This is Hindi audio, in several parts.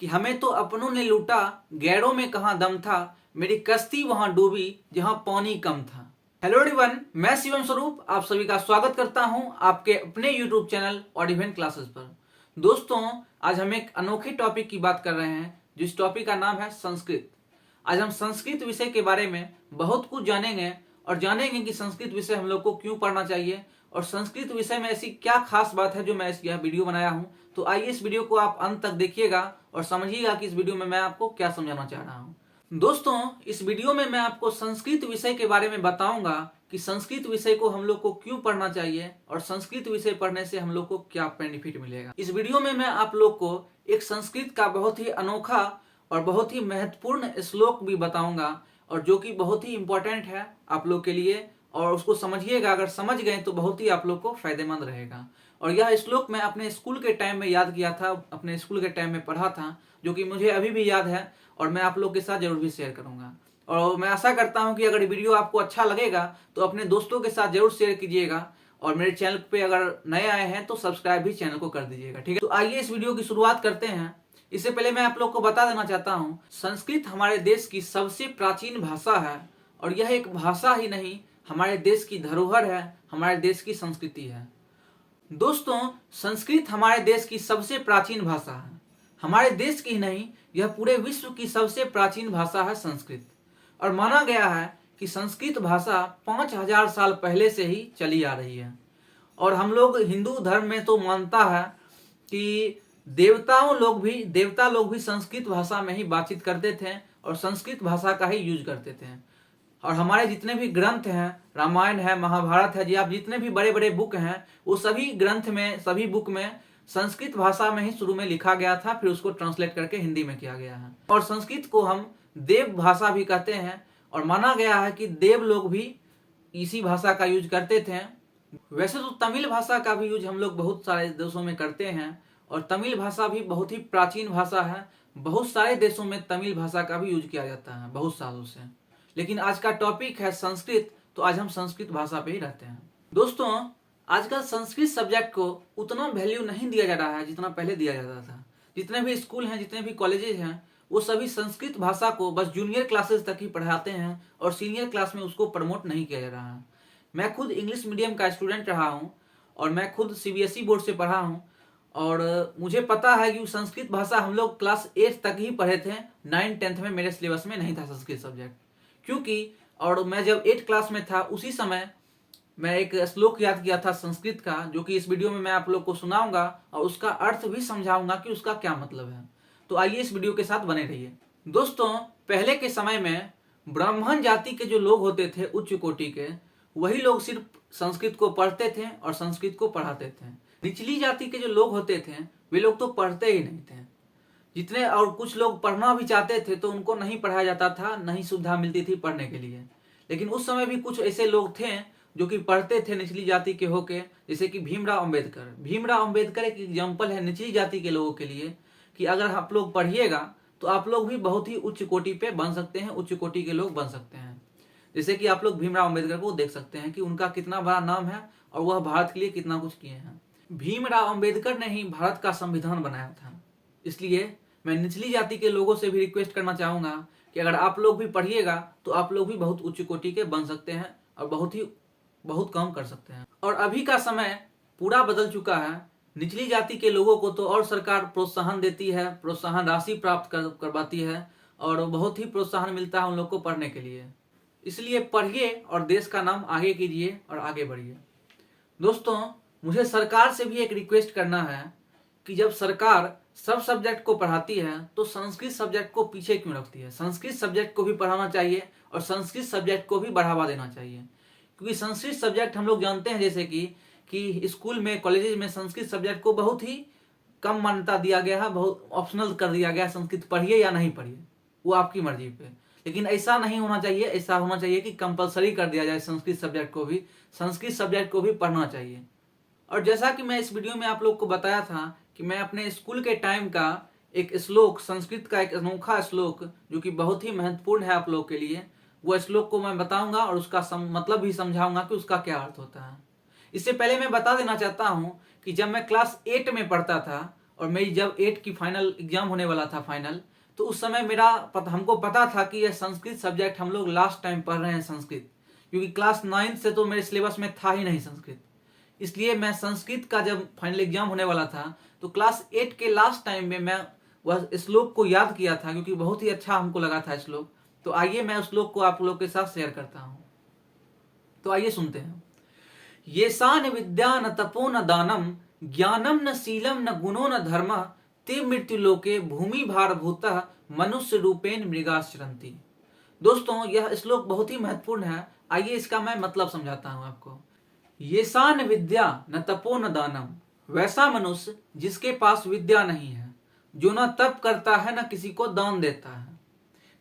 कि हमें तो अपनों ने लूटा, गैरों में कहाँ दम था, मेरी कश्ती वहां डूबी जहां पानी कम था। हेलो एवरीवन, मैं शिवम स्वरूप आप सभी का स्वागत करता हूं आपके अपने यूट्यूब चैनल ऑडिवेंट क्लासेस पर। दोस्तों, आज हम एक अनोखे टॉपिक की बात कर रहे हैं, जिस टॉपिक का नाम है संस्कृत। आज हम संस्कृत विषय के बारे में बहुत कुछ जानेंगे और जानेंगे कि संस्कृत विषय हम लोग को क्यों पढ़ना चाहिए और संस्कृत विषय में ऐसी क्या खास बात है जो मैं यह वीडियो बनाया हूं। तो आइए इस वीडियो को आप अंत तक देखिएगा और समझिएगा कि इस वीडियो में मैं आपको क्या समझाना चाह रहा हूं। दोस्तों, इस वीडियो में मैं आपको संस्कृत विषय के बारे में बताऊंगा कि संस्कृत विषय को हम लोग को क्यों पढ़ना चाहिए और संस्कृत विषय पढ़ने से हम लोग को क्या बेनिफिट मिलेगा। इस वीडियो में मैं आप लोग को एक संस्कृत का बहुत ही अनोखा और बहुत ही महत्वपूर्ण श्लोक भी बताऊंगा और जो कि बहुत ही इंपॉर्टेंट है आप लोग के लिए, और उसको समझिएगा। अगर समझ गए तो बहुत ही आप लोग को फायदेमंद रहेगा। और यह श्लोक मैं अपने स्कूल के टाइम में याद किया था, अपने स्कूल के टाइम में पढ़ा था, जो कि मुझे अभी भी याद है और मैं आप लोग के साथ जरूर भी शेयर करूंगा। और मैं आशा करता हूं कि अगर वीडियो आपको अच्छा लगेगा तो अपने दोस्तों के साथ जरूर शेयर कीजिएगा और मेरे चैनल पे अगर नए आए हैं तो सब्सक्राइब भी चैनल को कर दीजिएगा, ठीक है। तो आइए इस वीडियो की शुरुआत करते हैं। इससे पहले मैं आप लोग को बता देना चाहता हूँ, संस्कृत हमारे देश की सबसे प्राचीन भाषा है और यह एक भाषा ही नहीं, हमारे देश की धरोहर है, हमारे देश की संस्कृति है। दोस्तों, संस्कृत हमारे देश की सबसे प्राचीन भाषा है। हमारे देश की ही नहीं, यह पूरे विश्व की सबसे प्राचीन भाषा है संस्कृत। और माना गया है कि संस्कृत भाषा 5000 साल पहले से ही चली आ रही है। और हम लोग हिंदू धर्म में तो मानता है कि देवता लोग भी संस्कृत भाषा में ही बातचीत करते थे और संस्कृत भाषा का ही यूज करते थे। और हमारे जितने भी ग्रंथ हैं, रामायण है, महाभारत है, जी आप जितने भी बड़े बड़े बुक हैं, वो सभी ग्रंथ में, सभी बुक में संस्कृत भाषा में ही शुरू में लिखा गया था, फिर उसको ट्रांसलेट करके हिंदी में किया गया है। और संस्कृत को हम देव भाषा भी कहते हैं और माना गया है कि देव लोग भी इसी भाषा का यूज करते थे। वैसे तो तमिल भाषा का भी यूज हम लोग बहुत सारे देशों में करते हैं और तमिल भाषा भी बहुत ही प्राचीन भाषा है। बहुत सारे देशों में तमिल भाषा का भी यूज किया जाता है बहुत सालों से। लेकिन आज का टॉपिक है संस्कृत, तो आज हम संस्कृत भाषा पे ही रहते हैं। दोस्तों, आजकल संस्कृत सब्जेक्ट को उतना वैल्यू नहीं दिया जा रहा है जितना पहले दिया जाता था। जितने भी स्कूल हैं, जितने भी कॉलेजेस हैं, वो सभी संस्कृत भाषा को बस जूनियर क्लासेस तक ही पढ़ाते हैं और सीनियर क्लास में उसको प्रमोट नहीं किया जा रहा है। मैं खुद इंग्लिश मीडियम का स्टूडेंट रहा हूँ और मैं खुद सीबीएसई बोर्ड से पढ़ा हूँ और मुझे पता है कि संस्कृत भाषा हम लोग क्लास 8 तक ही पढ़े थे। 9-10 में मेरे सिलेबस में नहीं था संस्कृत सब्जेक्ट, क्योंकि और मैं जब 8 क्लास में था उसी समय मैं एक श्लोक याद किया था संस्कृत का, जो कि इस वीडियो में मैं आप लोग को सुनाऊंगा और उसका अर्थ भी समझाऊंगा कि उसका क्या मतलब है। तो आइए इस वीडियो के साथ बने रहिए। दोस्तों, पहले के समय में ब्राह्मण जाति के जो लोग होते थे, उच्च कोटि के, वही लोग सिर्फ संस्कृत को पढ़ते थे और संस्कृत को पढ़ाते थे। निचली जाति के जो लोग होते थे वे लोग तो पढ़ते ही नहीं थे। जितने और कुछ लोग पढ़ना भी चाहते थे तो उनको नहीं पढ़ाया जाता था, नहीं सुविधा मिलती थी पढ़ने के लिए। लेकिन उस समय भी कुछ ऐसे लोग थे जो कि पढ़ते थे निचली जाति के होके, जैसे कि भीमराव अंबेडकर एक एग्जाम्पल है निचली जाति के लोगों के लिए कि अगर आप लोग पढ़िएगा तो आप लोग भी बहुत ही उच्च कोटि पे बन सकते हैं, उच्च कोटि के लोग बन सकते हैं। जैसे कि आप लोग भीमराव अंबेडकर को देख सकते हैं कि उनका कितना बड़ा नाम है और वह भारत के लिए कितना कुछ किए हैं। भीमराव अंबेडकर ने ही भारत का संविधान बनाया था। इसलिए मैं निचली जाति के लोगों से भी रिक्वेस्ट करना चाहूंगा कि अगर आप लोग भी पढ़िएगा तो आप लोग भी बहुत उच्च कोटि के बन सकते हैं और बहुत काम कर सकते हैं। और अभी का समय पूरा बदल चुका है। निचली जाति के लोगों को तो और सरकार प्रोत्साहन देती है, प्रोत्साहन राशि प्राप्त करवाती है और बहुत ही प्रोत्साहन मिलता है उन लोग को पढ़ने के लिए। इसलिए पढ़िए और देश का नाम आगे कीजिए और आगे बढ़िए। दोस्तों, मुझे सरकार से भी एक रिक्वेस्ट करना है कि जब सरकार सब सब्जेक्ट को पढ़ाती है तो संस्कृत सब्जेक्ट को पीछे क्यों रखती है। संस्कृत सब्जेक्ट को भी पढ़ाना चाहिए और संस्कृत सब्जेक्ट को भी बढ़ावा देना चाहिए, क्योंकि संस्कृत सब्जेक्ट हम लोग जानते हैं जैसे कि स्कूल में, कॉलेजेस में संस्कृत सब्जेक्ट को बहुत ही कम मान्यता दिया गया है, बहुत ऑप्शनल कर दिया गया है। संस्कृत पढ़िए या नहीं पढ़िए, वो आपकी मर्जी पे। लेकिन ऐसा नहीं होना चाहिए। ऐसा होना चाहिए कि कंपलसरी कर दिया जाए संस्कृत सब्जेक्ट को भी पढ़ना चाहिए। और जैसा कि मैं इस वीडियो में आप लोग को बताया था कि मैं अपने स्कूल के टाइम का एक श्लोक, संस्कृत का एक अनोखा श्लोक जो कि बहुत ही महत्वपूर्ण है आप लोग के लिए, वो श्लोक को मैं बताऊंगा और उसका मतलब भी समझाऊंगा कि उसका क्या अर्थ होता है। इससे पहले मैं बता देना चाहता हूं कि जब मैं क्लास 8 में पढ़ता था और मेरी जब 8 की फाइनल एग्जाम होने वाला था फाइनल, तो उस समय हमको पता था कि यह संस्कृत सब्जेक्ट हम लोग लास्ट टाइम पढ़ रहे हैं संस्कृत, क्योंकि क्लास 9 से तो मेरे सिलेबस में था ही नहीं संस्कृत। इसलिए मैं संस्कृत का जब फाइनल एग्जाम होने वाला था तो क्लास 8 के लास्ट टाइम में मैं वह श्लोक को याद किया था, क्योंकि बहुत ही अच्छा हमको लगा था श्लोक। तो आइए मैं उस श्लोक को आप लोग के साथ शेयर करता हूँ। तो आइए सुनते हैं। ये सान विद्या न तपो न दानम, ज्ञानम न शीलम न गुणो न धर्म, ते मृत्यु लोके भूमि भार भूतः मनुष्य रूपेण मृगाश्रंति। दोस्तों यह श्लोक बहुत ही महत्वपूर्ण है। आइए इसका मैं मतलब समझाता हूं आपको। ये सान विद्या न तपो न दानम, वैसा मनुष्य जिसके पास विद्या नहीं है, जो न तप करता है न किसी को दान देता है।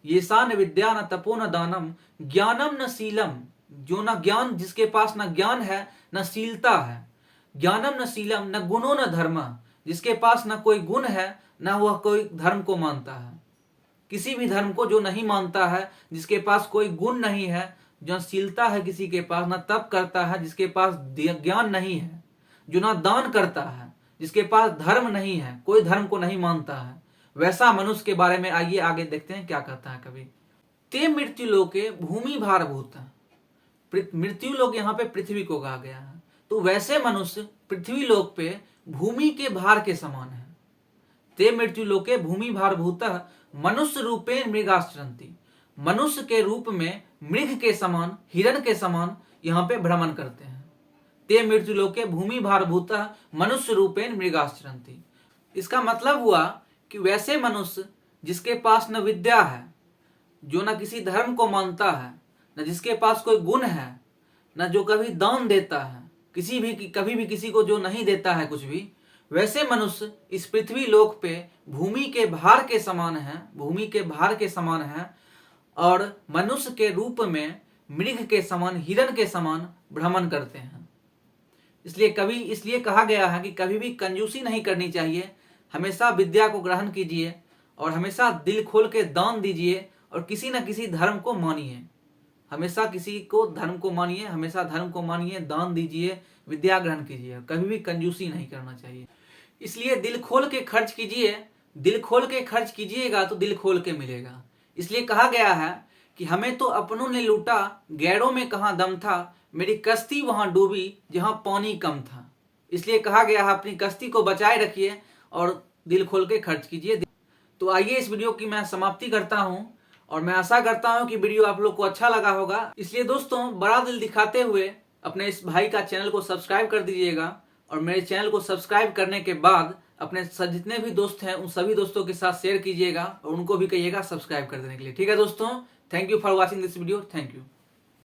ये सान विद्या न तपो न दानम, ज्ञानम न शीलम, जो न ज्ञान, जिसके पास न ज्ञान है न शीलता है। ज्ञानम न शीलम न गुणो न धर्म, जिसके पास न कोई गुण है न वह कोई धर्म को मानता है। किसी भी धर्म को जो नहीं मानता है, जिसके पास कोई गुण नहीं है, जो शीलता है किसी के पास, न तप करता है जिसके पास ज्ञान नहीं है, जो न दान करता है, जिसके पास धर्म नहीं है, कोई धर्म को नहीं मानता है, वैसा मनुष्य के बारे में आइए आगे देखते हैं क्या कहता है कवि। ते मृत्यु लोके भूमि भारभूत, मृत्यु लोक यहाँ पे पृथ्वी को कहा गया है। तो वैसे मनुष्य पृथ्वी लोक पे भूमि के भार के समान है। ते मृत्यु लोके भूमि भारभूतः मनुष्य रूपेण मृगाश्रंति, मनुष्य के रूप में मृग के समान, हिरण के समान यहाँ पे भ्रमण करते हैं। ते मृत्यु लोके भूमि भारभूतः मनुष्य रूपेण मृगाश्रंति। इसका मतलब हुआ कि वैसे मनुष्य जिसके पास न विद्या है, जो न किसी धर्म को मानता है, न जिसके पास कोई गुण है, न जो कभी दान देता है, कभी भी किसी को जो नहीं देता है कुछ भी, वैसे मनुष्य इस पृथ्वी लोक पे भूमि के भार के समान है, भूमि के भार के समान है, और मनुष्य के रूप में मृग के समान, हिरण के समान भ्रमण करते हैं। इसलिए कहा गया है कि कभी भी कंजूसी नहीं करनी चाहिए, हमेशा विद्या को ग्रहण कीजिए और हमेशा दिल खोल के दान दीजिए और किसी न किसी धर्म को मानिए। हमेशा किसी को धर्म को मानिए, हमेशा धर्म को मानिए, दान दीजिए, विद्या ग्रहण कीजिए, कभी भी कंजूसी नहीं करना चाहिए। इसलिए दिल खोल के खर्च कीजिए, दिल खोल के खर्च कीजिएगा तो दिल खोल के मिलेगा। इसलिए कहा गया है कि हमें तो अपनों ने लूटा, गैरों में कहाँ दम था, मेरी कश्ती वहां डूबी जहां पानी कम था। इसलिए कहा गया है अपनी कश्ती को बचाए रखिए और दिल खोल के खर्च कीजिए। तो आइए इस वीडियो की मैं समाप्ति करता हूं और मैं आशा करता हूं कि वीडियो आप लोग को अच्छा लगा होगा। इसलिए दोस्तों बड़ा दिल दिखाते हुए अपने इस भाई का चैनल को सब्सक्राइब कर दीजिएगा और मेरे चैनल को सब्सक्राइब करने के बाद अपने जितने भी दोस्त हैं उन सभी दोस्तों के साथ शेयर कीजिएगा और उनको भी कहिएगा सब्सक्राइब कर देने के लिए। ठीक है दोस्तों, thank you for watching this video. Thank you.